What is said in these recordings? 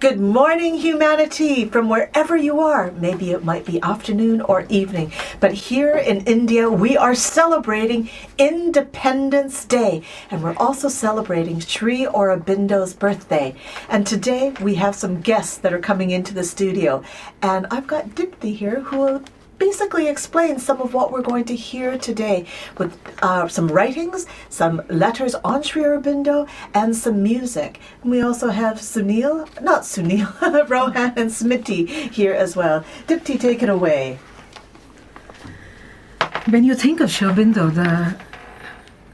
Good morning, humanity, from wherever you are. Maybe it might be afternoon or evening, but here in India, we are celebrating Independence Day, and we're also celebrating Sri Aurobindo's birthday. And today we have some guests that are coming into the studio, and I've got Dipti here who will basically explain some of what we're going to hear today with some writings, some letters on Sri Aurobindo, and some music. And we also have Rohan and Smiti here as well. Dipti, take it away. When you think of Sri Aurobindo,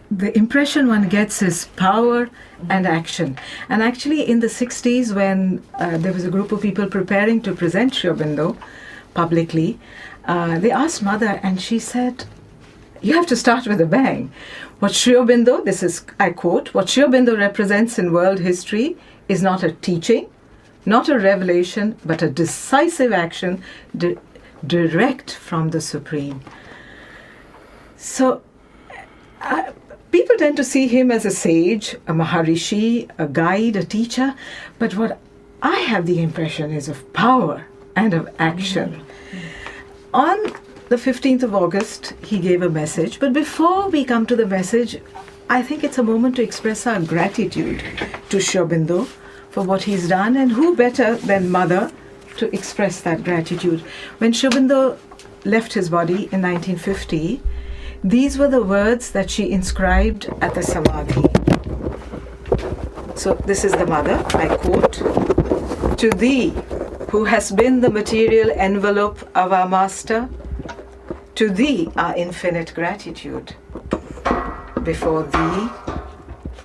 the impression one gets is power and action. And actually in the 60s, when there was a group of people preparing to present Sri Aurobindo publicly, they asked Mother, and she said, you have to start with a bang. What Sri Aurobindo, this is, I quote, what Sri Aurobindo represents in world history is not a teaching, not a revelation, but a decisive action direct from the Supreme. So people tend to see him as a sage, a Maharishi, a guide, a teacher, but what I have the impression is of power and of action. On the 15th of August, he gave a message. But before we come to the message, I think it's a moment to express our gratitude to Sri Aurobindo for what he's done. And who better than Mother to express that gratitude? When Sri Aurobindo left his body in 1950, these were the words that she inscribed at the Samadhi. So this is the Mother, I quote, "To thee, who has been the material envelope of our Master, to thee our infinite gratitude. Before thee,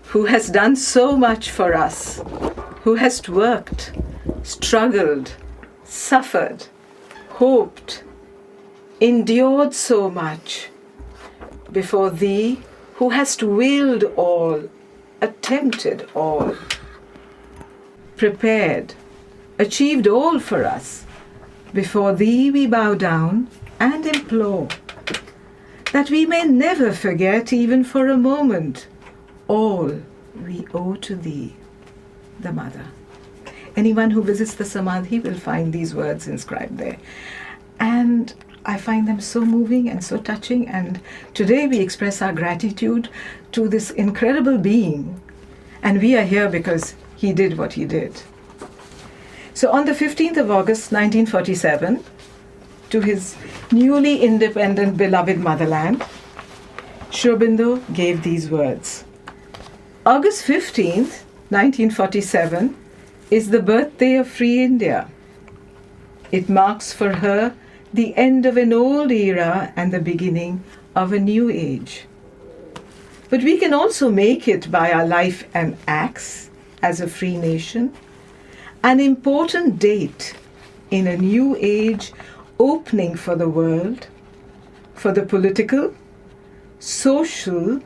who has done so much for us, who hast worked, struggled, suffered, hoped, endured so much. Before thee, who hast willed all, attempted all, prepared, achieved all for us. Before thee we bow down and implore that we may never forget, even for a moment, all we owe to thee, the Mother." Anyone who visits the Samadhi will find these words inscribed there. And I find them so moving and so touching. And today we express our gratitude to this incredible being. And we are here because he did what he did. So on the 15th of August 1947, to his newly independent beloved motherland, Sri Aurobindo gave these words. August 15th, 1947, is the birthday of free India. It marks for her the end of an old era and the beginning of a new age. But we can also make it by our life and acts as a free nation an important date in a new age opening for the world, for the political, social,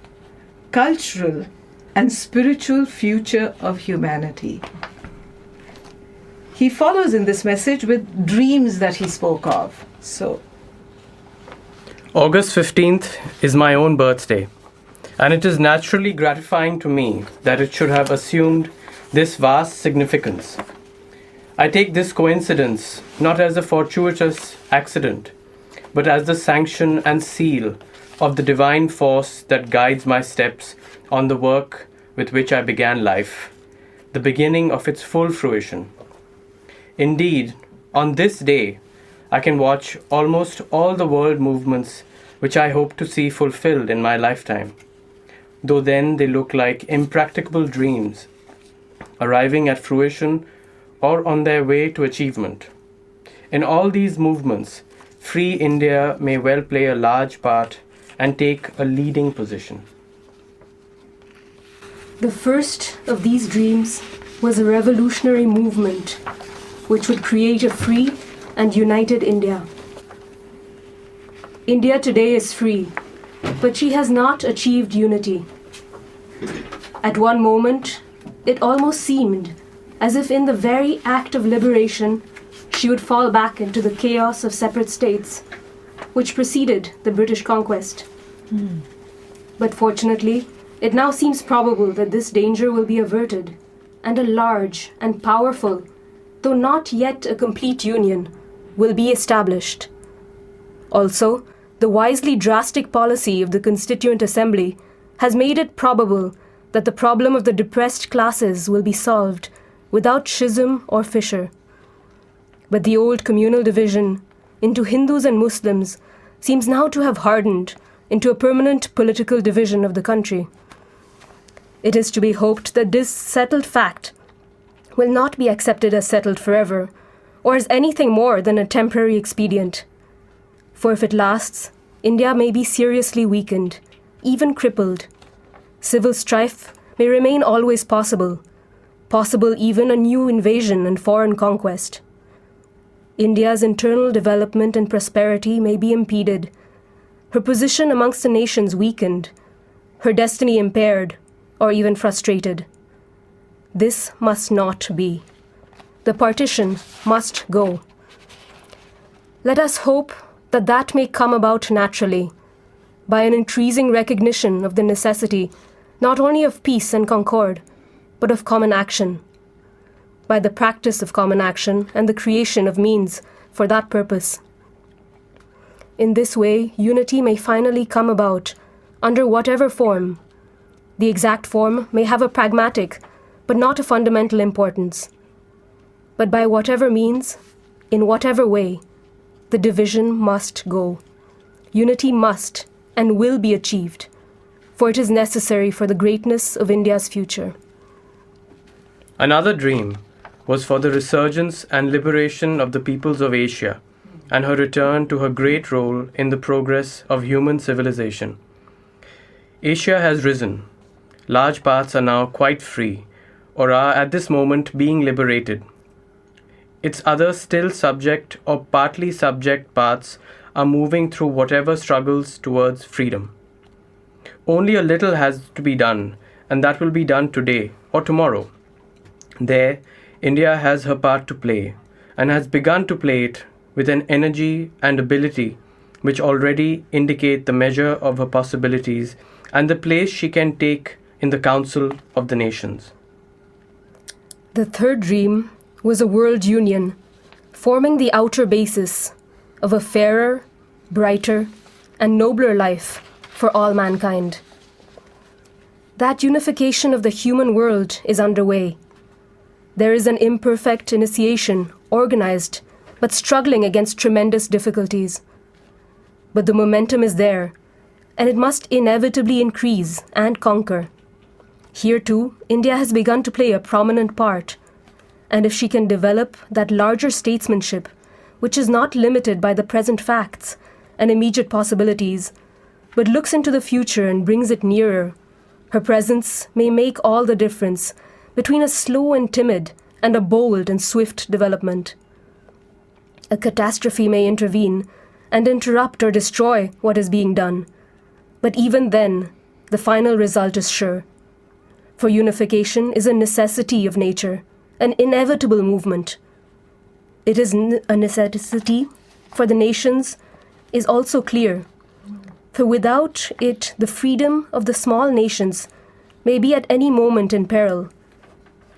cultural, and spiritual future of humanity. He follows in this message with dreams that he spoke of. So, August 15th is my own birthday, and it is naturally gratifying to me that it should have assumed this vast significance. I take this coincidence not as a fortuitous accident, but as the sanction and seal of the divine force that guides my steps on the work with which I began life, the beginning of its full fruition. Indeed, on this day, I can watch almost all the world movements which I hope to see fulfilled in my lifetime, though then they look like impracticable dreams, arriving at fruition or on their way to achievement. In all these movements, free India may well play a large part and take a leading position. The first of these dreams was a revolutionary movement which would create a free and united India. India today is free, but she has not achieved unity. At one moment, it almost seemed as if in the very act of liberation, she would fall back into the chaos of separate states, which preceded the British conquest. But fortunately, it now seems probable that this danger will be averted, and a large and powerful though not yet a complete union, will be established. Also, the wisely drastic policy of the Constituent Assembly has made it probable that the problem of the depressed classes will be solved without schism or fissure. But the old communal division into Hindus and Muslims seems now to have hardened into a permanent political division of the country. It is to be hoped that this settled fact will not be accepted as settled forever, or as anything more than a temporary expedient. For if it lasts, India may be seriously weakened, even crippled. Civil strife may remain always possible even a new invasion and foreign conquest. India's internal development and prosperity may be impeded, her position amongst the nations weakened, her destiny impaired, or even frustrated. This must not be. The partition must go. Let us hope that that may come about naturally, by an increasing recognition of the necessity not only of peace and concord, but of common action, by the practice of common action and the creation of means for that purpose. In this way, unity may finally come about, under whatever form. The exact form may have a pragmatic, but not a fundamental importance. But by whatever means, in whatever way, the division must go. Unity must and will be achieved, for it is necessary for the greatness of India's future. Another dream was for the resurgence and liberation of the peoples of Asia and her return to her great role in the progress of human civilization. Asia has risen. Large parts are now quite free, or are at this moment being liberated. Its other still subject or partly subject parts are moving through whatever struggles towards freedom. Only a little has to be done, and that will be done today or tomorrow. There, India has her part to play, and has begun to play it with an energy and ability which already indicate the measure of her possibilities and the place she can take in the Council of the Nations. The third dream was a world union, forming the outer basis of a fairer, brighter, and nobler life for all mankind. That unification of the human world is underway. There is an imperfect initiation, organized, but struggling against tremendous difficulties. But the momentum is there, and it must inevitably increase and conquer. Here too, India has begun to play a prominent part, and if she can develop that larger statesmanship, which is not limited by the present facts and immediate possibilities, but looks into the future and brings it nearer, her presence may make all the difference between a slow and timid and a bold and swift development. A catastrophe may intervene and interrupt or destroy what is being done, but even then, the final result is sure. For unification is a necessity of nature, an inevitable movement. It is a necessity for the nations is also clear, for without it the freedom of the small nations may be at any moment in peril,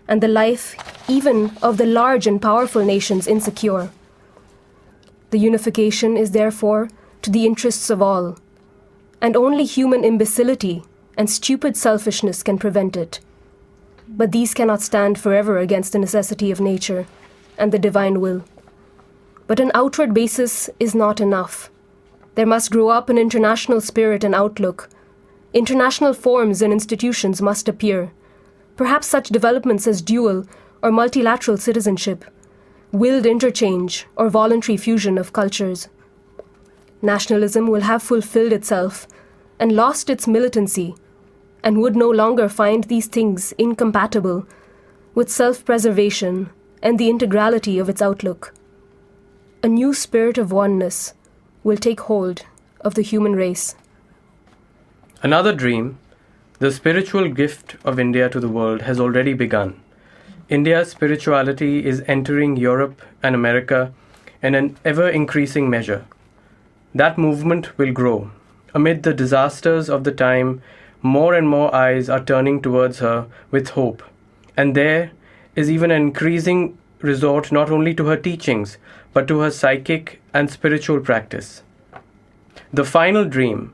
and the life even of the large and powerful nations insecure. The unification is therefore to the interests of all, and only human imbecility and stupid selfishness can prevent it. But these cannot stand forever against the necessity of nature and the divine will. But an outward basis is not enough. There must grow up an international spirit and outlook. International forms and institutions must appear. Perhaps such developments as dual or multilateral citizenship, willed interchange or voluntary fusion of cultures. Nationalism will have fulfilled itself and lost its militancy, and would no longer find these things incompatible with self-preservation and the integrality of its outlook. A new spirit of oneness will take hold of the human race. Another dream, the spiritual gift of India to the world, has already begun. India's spirituality is entering Europe and America in an ever-increasing measure. That movement will grow. Amid the disasters of the time, more and more eyes are turning towards her with hope, and there is even an increasing resort not only to her teachings, but to her psychic and spiritual practice. The final dream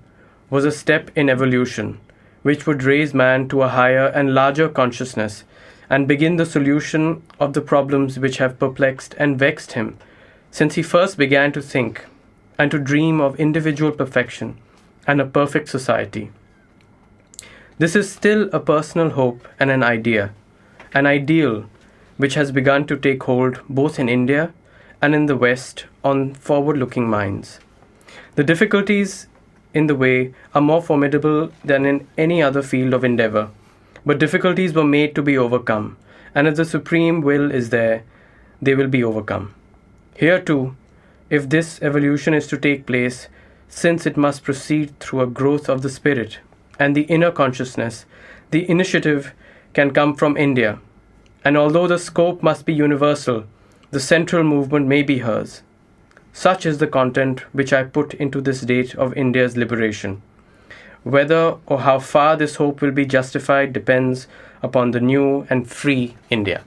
was a step in evolution, which would raise man to a higher and larger consciousness and begin the solution of the problems which have perplexed and vexed him since he first began to think and to dream of individual perfection and a perfect society. This is still a personal hope and an idea, an ideal which has begun to take hold both in India and in the West on forward-looking minds. The difficulties in the way are more formidable than in any other field of endeavor, but difficulties were made to be overcome, and if the supreme will is there, they will be overcome. Here too, if this evolution is to take place, since it must proceed through a growth of the spirit and the inner consciousness, the initiative can come from India, and although the scope must be universal, the central movement may be hers. Such is the content which I put into this date of India's liberation. Whether or how far this hope will be justified depends upon the new and free India.